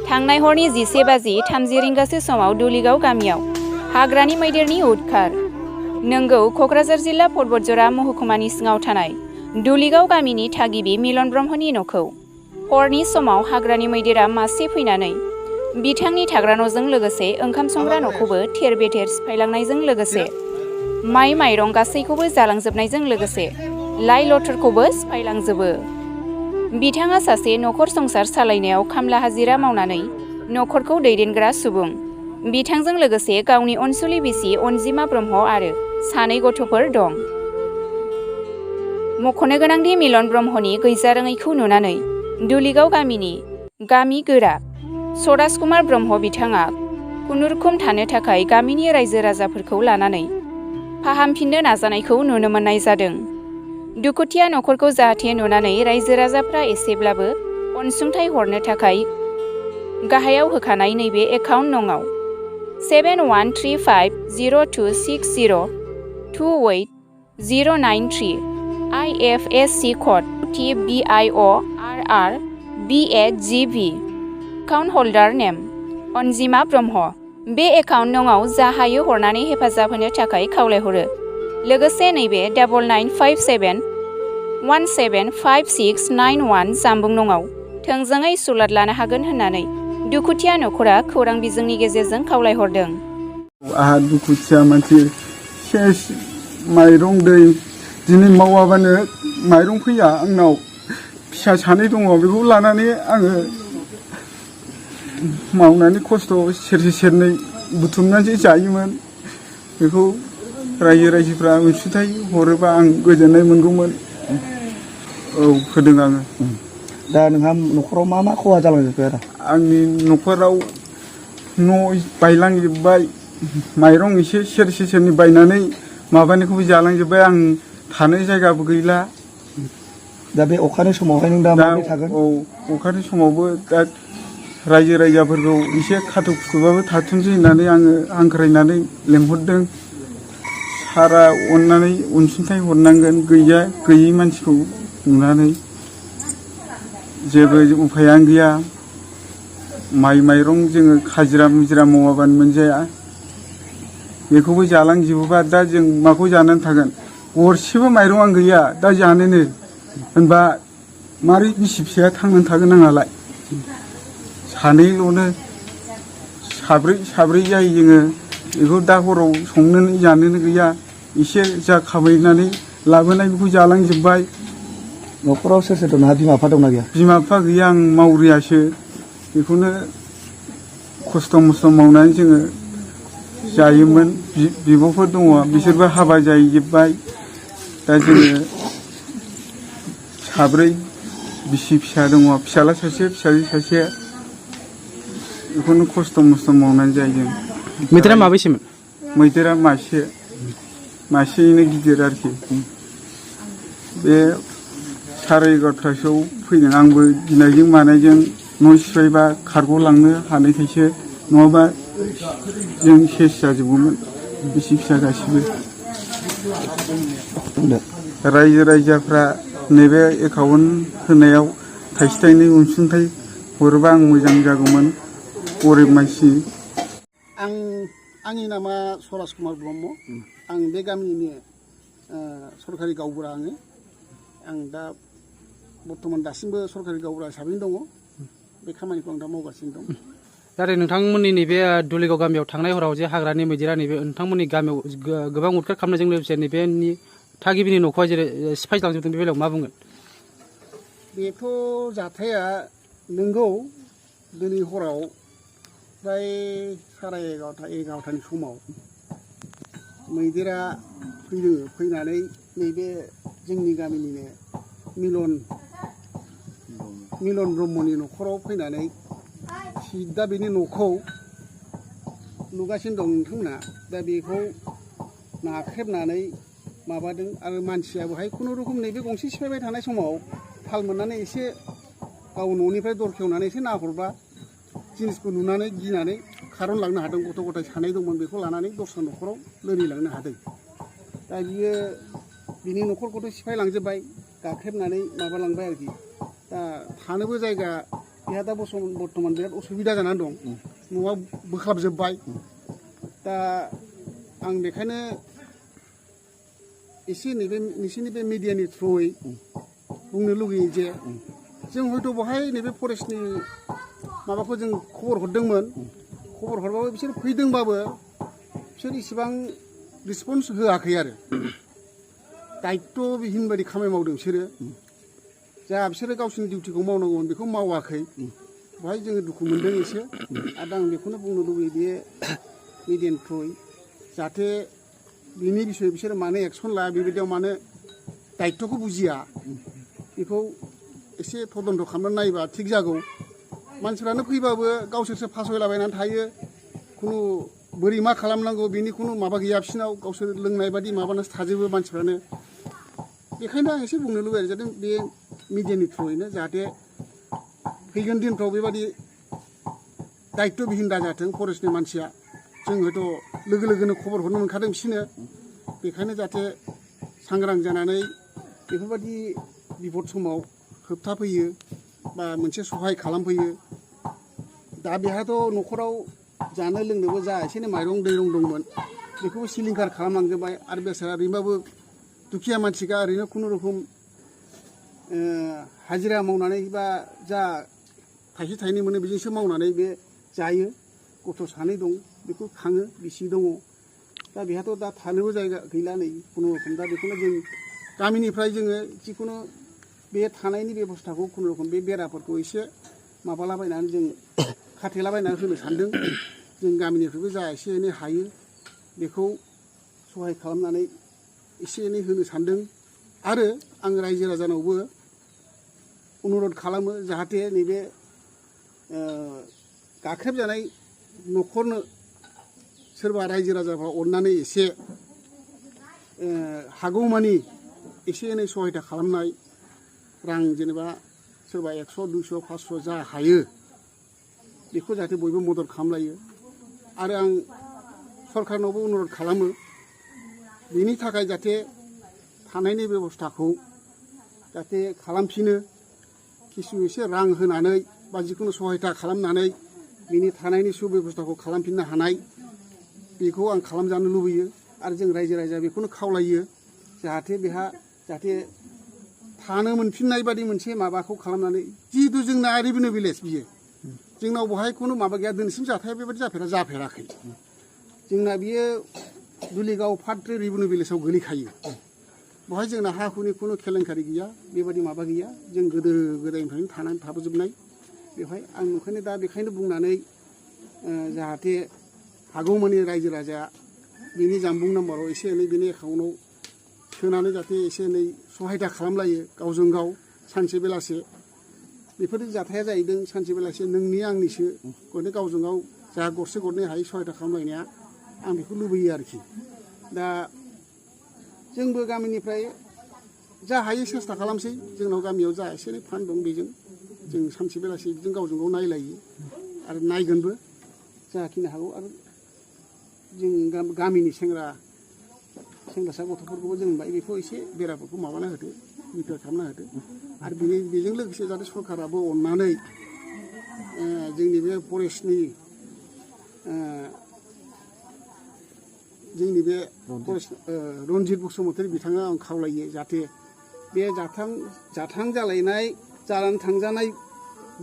थांनाय हरनि 11:30 रिंगासो समाव दुलिगाव गामियाव हाग्रानि मैदेरनि उदखार। नोंगौ, क'क्राझार जिल्ला पर्बतजरा महकुमानि सिङाव थानाय दुलिगाव गामिनि थागिबि मिलन ब्रह्मनि न'खौ हरनि समाव हाग्रानि मैदेरा मासे फैनानै बिथांनि थाग्रा न'जों लोगोसे ओंखाम संग्रा न'खौबो थेर बेथेर सिफायलांनायजों लोगोसे माइ माइरं गासैखौबो जालांजोबनायजों लोगोसे लाइ लथरखौबो सिफायलांजोबो। बिथाङा सासे नखर संसार सालायनायाव खामला हाजिरा मावनानै नखरखौ दैदेनग्रा सुबुं। बिथांजों लोगोसे गावनि अनसुलि बिसि अनजिमा ब्रह्म आरो 2 गथ'फोर दं। मख'नो गोनांदि मिलन ब्रह्मनि गैजारोङैखौ नुनानै दुलिगाव गामिनि गामि गोरा सदास कुमार ब्रह्म बिथाङा खुनुरुखुम थानो थाखाय गामिनि रायजो राजाफोरखौ लानानै फाहामफिननो नाजानायखौ नुनो मोननाय जादों। दुखुथिया नखरखौ जाहाथे नुनानै रायजो राजाफ्रा एसेब्लाबो अनसुंथाइ हरनो थाखाय गाहायाव होखानाय नैबे एकाउन्ट नंआव 7135602809 IFSC code TBIORRBAGB account holder name Anjima Brahma. बे एकाउन्ट नंआव जा हायो हरनानै हेफाजाब होनो थाखाय खावलायहरो। लोगोसे नैबे 9957175691 जामबुं नंआव थोंजोङै सुलाद लानो हागोन होननानै दुखुथिया नखरा खौरां बिजोंनि गेजेरजों खावलायहरदों। आहा दुखुथिया मानसि सेस माइरं दै दिनै मावाबानो माइरं फैया आंनाव। फिसा 2 दङ, बेखौ लानानै आङो मावनानै खस्थ' सेरसे सेरनै बुथुमनानैसो जायोमोन। बेखौ रायजो राजाफ्रा अनसुंथाइ हरोबा आं गोजोननाय मोनगौमोन। औ होदों आङो। दा नोंहा न'खराव मा मा खहा जालांजोबखो आरो? आंनि न'खराव न' बायलांजोब्बाय, माइरं एसे सेरसे सेरनै बायनानै माबानायखौबो जालांजोब्बाय। आं थानो जायगाबो गैला। दा बे अखानि समावहाय नों दा माबोरै थागोन? औ, अखानि समावबो दा रायजो राजाफोरखौ एसे खाथु खुथुबाबो थाथुमसै होननानै आङो हांख्रायनानै लेंहरदों। सारा अननानै अनसुंथाइ हरनांगोन गैयि मानसिखौ नुनानै। जेबो उफायानो गैया। माइ माइरं जोङो खाजिरा मुजिरा मावाबानो मोनजाया। बेखौबो जालांजोबोबा दा जों माखौ जानानै थागोन? गरसेबो माइरंआनो गैया दा जानोनो होनबा मारै बिसि फिसाया थांनानै थागोन आंहालाय? 2ल'नो, साब्रै जायो जोङो। बेखौ दा हराव संनोनो जानोनो गैया। एसे जा खामायनानै लाबोनाय बेखौ जालांजोब्बाय। न'खराव सोर सोर दं? नोंहा बिमा बिफा दंना गैया? बिमा बिफा गैया, आं मावरियासो। बेखौनो खस्थ' मस्थ' मावनानै जोङो जायोमोन। बिब'फोर दङ, बिसोरबो हाबा जाहैजोब्बाय। दा जोङो 3 बिसि फिसा दङ, फिसाला सासे फिसाजो सासे। बेखौनो खस्थ' मस्थ' मावनानै जायो जों। मैदेरा माबैसेमोन? मैदेरा मासेयैनो गिदिर आरोखि। बे 11:30सोआव फैदों। आंबो गिनायजों मानायजों न' सिफायबा खारग'लांनो हानायखायसो, नङाबा जों सेस जाजोबगौमोन बिसि फिसा गासिबो। रायजो राजाफ्रा नैबे एकाउन्ट होनायाव थाइसे थाइनै अनसुंथाइ हरोबा आं मोजां जागौमोन, गरिब मानसि। आंनि नामा सदास कुमार ब्रह्म। आं बे गामिनि सरकारि गावबुरा। आं दा बर्थमान दासिमबो सरकारि गावबुरा हिसाबैनो दङ। बे खामानिखौ आं दा मावगासिनो दं। दा नोंथांमोननि नैबे दुलिगाव गामियाव थांनाय हराव जे हाग्रानि मैदेरा नैबे नोंथांमोननि गामियाव गोबां उदखार खालामनायजों लोगोसे नैबेनि थागिबिनि न'खौहाय जेरै सिफायलांजोबदों, बे बेलायाव मा बुंगोन? बेथ' जाथाया नंगौ। दिनै हराव फ्राय 11:30 समाव मैदेरा फैनानै नैबे जोंनि गामिनिनो मिलन ब्रह्मनि न'खराव फैनानै दा बेनि न'खौ नुगासिनो दं नोंथांमोना। दा बेखौ नाख्रेबनानै माबादों आरो मानसिया बेहाय खुनुरुखुम नैबे गंसे सिफायबाय थानाय समाव थाल मोननानै एसे गाव न'निफ्राय दर खेवनानै एसे नाहरबा जिनिसखौ नुनानै गिनानै खारनलांनो हादों। गथ' गथाय सानै दंमोन बेखौ लानानै दस्रा न'खराव लोरिलांनो हादों। दा बियो बिनि न'खरखौथ' सिफायलांजोब्बाय गाख्रेबनानै माबालांबाय आरोखि। दा थानोबो जायगा बेहा दा बर्थमान बिराद उसुबिदा जानानै दं। न'आ बोख्लाबजोब्बाय। दा आं बेखायनो एसे नैबे नोंसोरनि बे मिडियानि थ्रुयै बुंनो लुगैयो जे जों हयथ' बहाय नैबे फरेस्टनि माबाखौ जों खबर हरदोंमोन। खबर हरबाबो बिसोर फैदोंबाबो बिसोर इसेबां रिसपन्स होआखै आरो दायित्वबिहीन बायदि खामानि मावदों बिसोरो। जा बिसोरो गावसोरनि डिउटिखौ मावनांगौमोन बेखौ मावाखै। बेवहाय जोङो दुखु मोनदों एसे। आरो आं बेखौनो बुंनो लुबैयो बे मिडियानि थ्रुयै जाहाथे बिनि बिसय बिसोर मानो एक्सन लाया, बेबायदियाव मानो दायित्वखौ बुजिया, बेखौ एसे तदन्त खालामनानै नायोबा थिग जागौ। मानसिफ्रानो फैबाबो गावसोरसो फासयलाबायनानै थायो। खुनु बोरै मा खालामनांगौ बेनि खुनु माबा गैया बिसिनाव। गावसोर लोंनाय बादि माबानासो थाजोबो मानसिफ्रानो। बेखायनो आं एसे बुंनो लुबैयो जाहाथे बे मिडियानि थ्रुयैनो जाहाथे फैगोन दिनफ्राव बेबादि दायित्वबिहीन दाजाथों फरेस्टनि मानसिया। जों हयथ' लोगो लोगोनो खबर हरनो मोनखादों बिसोरनो। बेखायनो जाहाथे सांग्रां जानानै बेफोरबायदि बिपद समाव होबथाफैयो बा मोनसे सहाय खालामफैयो। दा बेहाथ' न'खराव जानो लोंनोबो जा एसे एनै माइरं दैरं दंमोन बेखौबो सिलिंखार खालामलांजोब्बाय। आरो बेसारा ओरैनोबाबो दुखिया मानसिखा ओरैनो खुनुरुखुम हाजिरा मावनानै बा जा थाइसे थाइनै मोनो बेजोंसो मावनानै बे जायो। गथ' सानै दं बेखौ खाङो, बिसि दङ। दा बेहाथ' दा थानोबो जायगा गैला नै खुनुरुखुम। दा बेखौनो जों गामिनिफ्राय जोङो जिखुनु बे थानायनि बेबस्थाखौ खुनुरुखुम बे बेराफोरखौ एसे माबालाबायनानै जों खाथेलाबायनानै होनो सानदों। जों गामिनिफ्रायबो जा एसे एनै हायो बेखौ सहाय खालामनानै एसे एनै होनो सानदों। आरो आं रायजो राजानावबो अनुरद खालामो जाहाथे नैबे गाख्रेबजानाय न'खरनो सोरबा रायजो राजाफ्रा अननानै एसे हागौमानि एसे एनै सहायता खालामनाय रां जेनेबा सोरबा 100, 200, 500 जा हायो बेखौ जाहाथे बयबो मदद खालामलायो। आरो आं सरकारनावबो अनुरद खालामो बेनि थाखाय जाहाथे थानायनि बेबस्थाखौ जाहाथे खालामफिनो। किसु एसे रां होनानै बा जिखुनु सहायता खालामनानै बिनि थानायनि सुबेबस्थाखौ खालामफिननो हानाय बेखौ आं खालामजानो लुबैयो। आरो जों रायजो राजा बेखौनो खावलायो जाहाथे बेहा जाहाथे थानो मोनफिननाय बादि मोनसे माबाखौ खालामनानै। जिहेतु जोंना रेभिनिउ भिलेज बियो, जोंनाव बहाय खुनु माबा गैया। दिनैसिम जाथाया बेबायदि जाफेराखै। जोंना बियो दुलिगाव फाद्रि रेभिनिउ भिलेजाव गोलैखायो। बहाय जोंना हा हुनि खुनु केलेंकारि गैया, बेबायदि माबा गैया। जों गोदो गोदायनिफ्रायनो थानानै थाबोजोबनाय बेवहाय। आं ओंखायनो दा बेखायनो बुंनानै जाहाथे हागौमानि रायजो राजाया बिनि जानबुं नाम्बाराव एसे एनै बिनि एकाउन्टआव सोनानै जाहाथे एसे एनै सहायता खालामलायो गावजों गाव सानसे बेलासे। बेफोरनि जाथाया जाहैदों सानसे बेलासे नोंनि आंनिसो गरनै गावजों गाव जा गरसे गरनै हायै सहायता खालामलायनाया आं बेखौ लुबैयो आरोखि। दा जोंबो गामिनिफ्राय जा हायो सेस्था खालामसै। जोंनाव गामियाव जा एसे एनै फान्ड दं बेजों जों सानसे बेलासे बिदिनो गावजों गाव नायलायो आरो नायगोनबो जाखिनि हागौ। आरो जों गामिनि सेंग्रासा गथ'फोरखौबो जों बेखौ एसे बेराफोरखौ माबाना होदो, रिपेयार खालामना होदो। आरो बेजों लोगोसे जाहाथे सरकाराबो अननानै जोंनि बे फरेस्टनि जोंनि बे रन्जित बसुमतारी बिथाङा आं खावलायो जाहाथे बे जाथां जालायनाय जानानै थांजानाय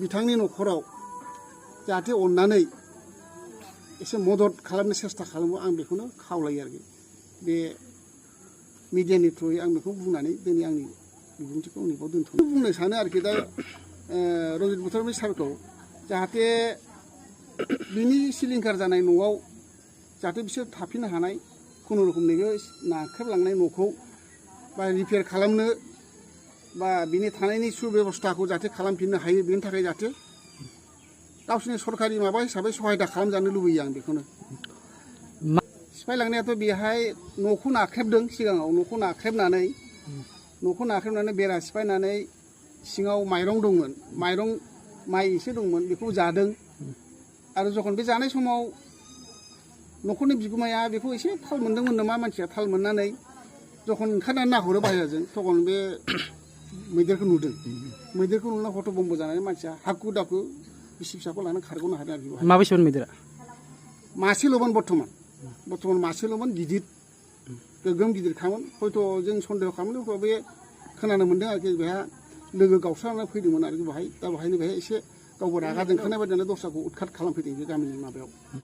बिथांनि न'खराव जाहाथे अननानै एसे मदद खालामनो सेस्था खालामो। आं बेखौनो खावलायो आरोखि। बे मिडियानि थ्रुयै आं बेखौ बुंनानै दिनै आंनि बिबुंथिखौ नैबाव दोनथ'नो बुंनो सानो आरोखि। दा रन्जित बसुमतारी सारखौ जाहाथे बिनि सिलिंखार जानाय न'आव जाहाथे बिसोर थाफिननो हानाय खुनुरुखुम नैबे नाख्रेबलांनाय न'खौ बा रिपेयार खालामनो बा बिनि थानायनि सुबेबस्थाखौ जाहाथे खालामफिननो हायो। बेनि थाखाय जाहाथे गावसोरनि सरकारि माबा हिसाबै सहायता खालामजानो लुबैयो आं बेखौनो। सिफायलांनायाथ' बेहाय न'खौ नाख्रेबदों सिगाङाव न'खौ नाख्रेबनानै बेरा सिफायनानै सिङाव माइरं दंमोन माइ एसे दंमोन बेखौ जादों आरो जखन बे जानाय समाव न'खरनि बिगुमाया बेखौ एसे थाल मोनदोंमोन नामा मानसिया थाल मोननानै जखन ओंखारनानै नाहरो बाहेराजों तखन बे मैदेरखौ नुदों मैदेरखौ नुना हथ' बम्ब जानानै मानसिया हाखु दाखु बिसि फिसाखौ लानानै खारग'नो हादों आरो बेवहाय माबेसेमोन मैदेरा मासेल'मोन बर्थमान मासेल'मोन गिदिर गोगोम गिदिरखामोन हयथ' जों सन्देह खालामो हयथ' बे खोनानो मोन्दों आरोखि बेहा लोगो गावस्रानानै फैदोंमोन आरोखि बेहाय दा बेहायनो एसे गावबो रागा जोंखांनाय बायदिनो दस्राखौ उदखाट खालामफैदों बे गामिनि माबायाव